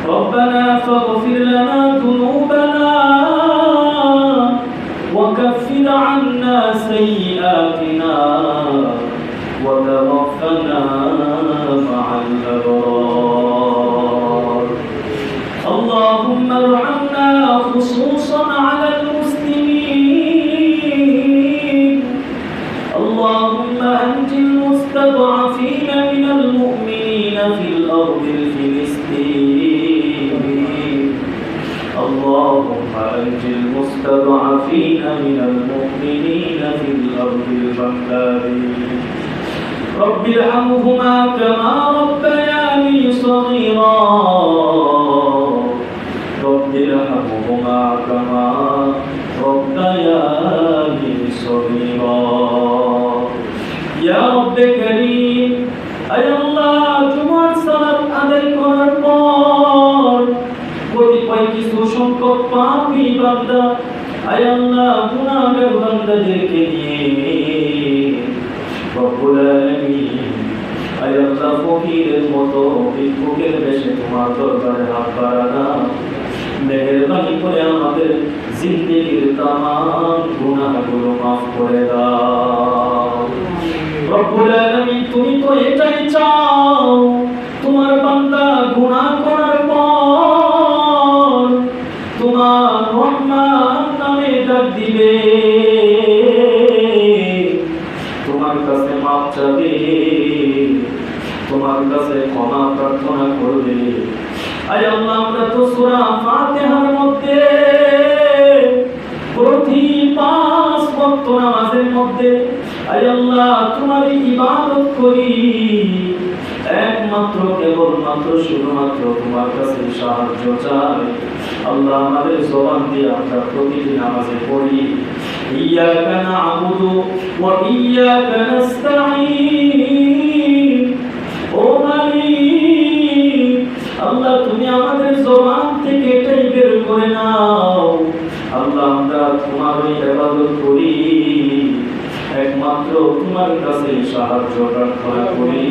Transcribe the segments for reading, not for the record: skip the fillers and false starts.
ربنا فاغفر لنا ذنوبنا وكفر عنا سيئاتنا وتوفنا مع الأبرار اللهم ارحمنا خصوصا على المسلمين اللهم أنج المستضعفين من المؤمنين في الأرض الفلسطينيين اللهم أنج المستضعفين من المؤمنين في الأرض البنغالية رب ارحمهما كما ربياني صغيرا رب ارحمهما كما ربياني صغيرا يا رب كريم أي الله জুমার সালাত আদায় করার পর কতিপয় কিছু সংখ্যক পাপী বান্দা আয় আল্লাহ গুনাহগার বান্দাদেরকে নিয়ে রব্বুল আলামিন আয় আল্লাহ ফকিরের মতো ভিক্ষুকের বেশে তোমার দরবারে হাত বাড়ানা মেহেরবানি করে আমাদের জিন্দেগির তামাম গুনাহগুলো মাফ করে দাও রব্বুল আলামিন তুমি তো এটাই চাও তোমার বান্দা গুনাহ করার পর তোমার রহমান নামে ডাক দিবে তোমার কাছে মাফ চাবে তোমার কাছে ক্ষমা প্রার্থনা করবে আয় আল্লাহ আমরা তো সূরা ফাতিহার মধ্যে প্রতি 5 ওয়াক্ত নামাজের মধ্যে আয় আল্লাহ তোমার ইবাদত করি একমাত্র কেবলমাত্র শুধুমাত্র তোমার কাছে সাহায্য চাই আল্লাহ আমাদের জবান দিয়ে আমরা প্রতিদিন নামাজে পড়ি ইয়াকা না'বুদু ওয়া ইয়াকা নাস্তাঈন ও মালিক আল্লাহ তুমি আমাদের জবান থেকে এটাই বের করে নাও আল্লাহ আমরা তোমার ইবাদত করি একমাত্র তোমার কাছে সাহায্য প্রার্থনা করি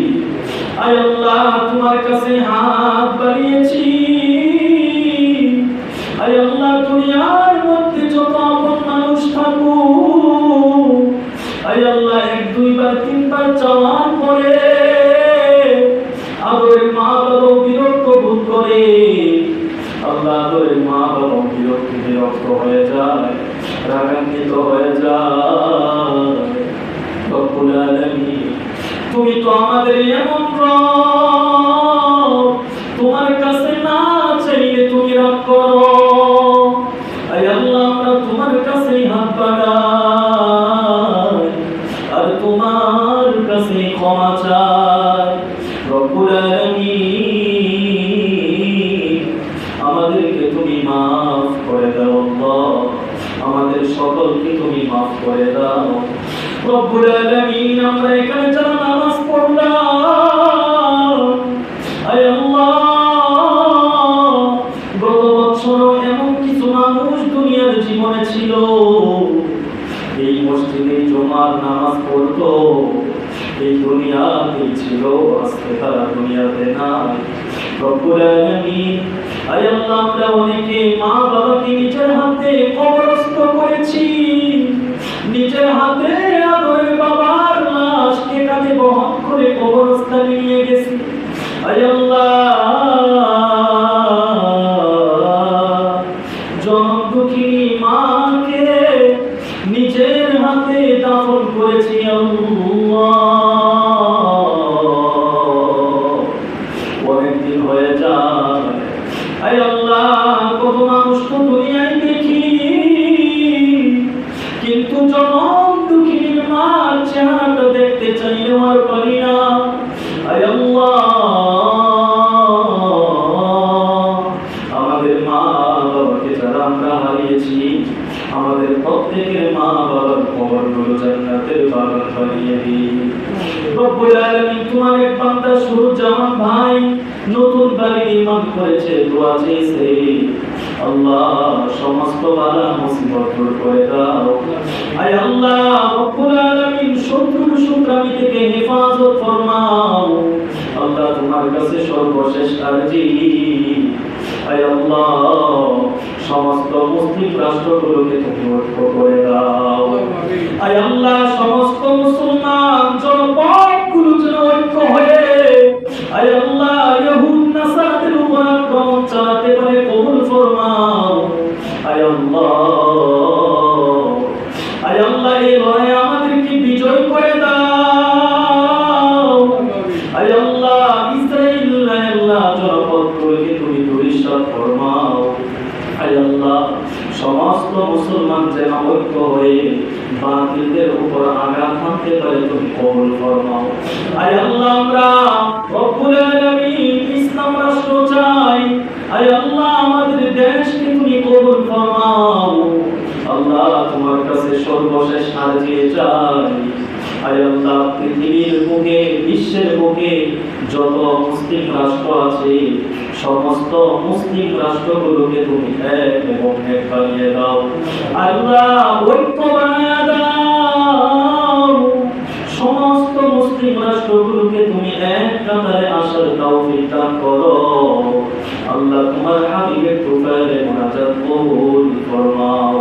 আয় আল্লাহ তোমার কাছে হাত বাড়িয়েছি আয় আল্লাহ দুনিয়ার মধ্যে যত আপন মানুষ থাকুক আয় আল্লাহ 1 2 বার 3 বার চাওয়ার পরে আদরের মা বাবা বিরক্ত বোধ করে আল্লাহ আদরের মা বাবা বিরক্ত হয়ে যায় রাগান্বিত হয়ে যায় রব্বুল আলামিন তুমি তো আমাদের এমন রব তোমার কাছে না চাইলে তুমি রাগ করো আয় আল্লাহ আমরা তোমার কাছে হাত বাড়াই আর তোমার কাছে ক্ষমা চাই রব্বুল আলামিন আমাদেরকে তুমি মাফ করে দাও আল্লাহ আমাদের সকলকে তুমি মাফ করে দাও রব্বুল আলামিন আমরা এখানে যারা নামাজ পড়লাম আয় আল্লাহ গত বছর এমন কিছু মানুষ দুনিয়ার জীবনে ছিল এই মসজিদে জুমার নামাজ পড়তো এই দুনিয়াতেই ছিল আজকে তারা দুনিয়াতে নাই রব্বুল আলামিন আয় আল্লাহ আমরা অনেকে মা বাবাকে নিজের হাতে কবরস্থ করেছি নিজের হাতে আদরের বাবার লাশকে কাঁধে বহন করে কবরস্থানে নিয়ে গেছি আয় আল্লাহ জনম দুঃখিনী মাকে নিজের হাতে দাফন করেছি অনেকদিন হয়ে যায় আয় আল্লাহ কত মানুষ তো দুনিয়ায় দেখি কিন্তু জনম দুঃখিনীর মার চেহারাটা দেখতে চাইলেও আর পারি না আয় আল্লাহ আমাদের মা বাবাকে যারা আমরা হারিয়েছি আমাদের প্রত্যেকের মা বাবার কবরগুলো জান্নাতের বাগান বানিয়ে দিই রব্বুল আলামিন তোমার এক বান্দা সুরজামান ভাই নতুন বাড়ি নির্মাণ করেছে দোয়া চেয়েছে আল্লাহ সমস্ত বালা মুসিবত দূর করে দাও আয় আল্লাহ রব্বুল আলামিন শত্রু শত্রুমি থেকে হেফাজত ফরমাও আল্লাহ তোমার কাছে সর্বশেষ আরজি আয় আল্লাহ সমস্ত মুসলিম রাষ্ট্রগুলোকে তুমি ঐক্য করে দাও। আয় আল্লাহ সমস্ত মুসলমান জনপদগুলো যেন ঐক্য হয়ে আয় আল্লাহ ইহুদ নাসারাদের উপর আক্রমণ চালাতে পারে কবুল ফরমাও। আয় আল্লাহ এই লড়াই আমাদেরকে বিজয় করে দাও। আয় আল্লাহ ইসরাইল আয় আল্লাহ জনপদগুলোকে তুমি ধূলিসাৎ ফরমাও। আয় আল্লাহ সমস্ত মুসলমান যেন ঐক্য হয়ে বাতিলদের উপর আঘাত হানতে পারে তুমি কবুল ফরমাও। আয় আল্লাহ আমরা রব্বুল আলামিন ইসলাম রাষ্ট্র চাই। আয় আল্লাহ আমাদের দেশকে তুমি কবুল ফরমাও। আল্লাহ তোমার কাছে সর্বশেষ হাজিয়ে চাই। আয় আল্লাহ পৃথিবীর বুকে বিশ্বের বুকে যত মুসলিম রাষ্ট্র আছে সমস্ত মুসলিম রাষ্ট্রগুলোকে তুমি এক এবং এক বানিয়ে দাও। আল্লাহ ঐক্য বানিয়ে দাও। সমস্ত মুসলিম রাষ্ট্রগুলোকে তুমি এক কাতারে আসার তৌফিক দান করো। আল্লাহ তোমার হাবিবের তুফাইলে মুনাজাত কবুল ফরমাও।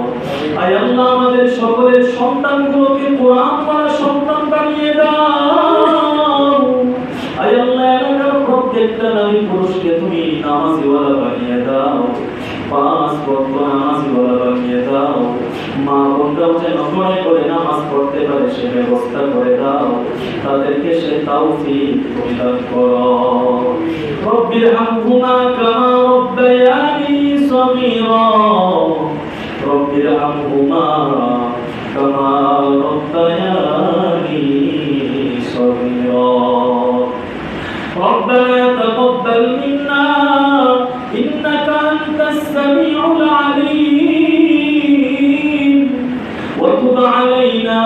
আয় আল্লাহ আমাদের সকলের সন্তানগুলোকে কোরআন পড়া সন্তান বানিয়ে দাও। আয় আল্লাহ এলাকার প্রত্যেকটা নারী পুরুষকে তুমি নামাজিওয়ালা বানিয়ে দাও। 5 ওয়াক্ত নামাজিওয়ালা বানিয়ে দাও। মা বোনরাও যেন মনে করে নামাজ পড়তে পারে সে ব্যবস্থা করে দাও। তাদেরকে সে তৌফিক প্রদান করো। রব্বিরহামহুমা কামা রব্বায়ানি সগীরা। রব্বিরহামহুমা কামা রব্বায়ানি সগীরা। ربنا تقبل منا إنك أنت السميع العليم وتب علينا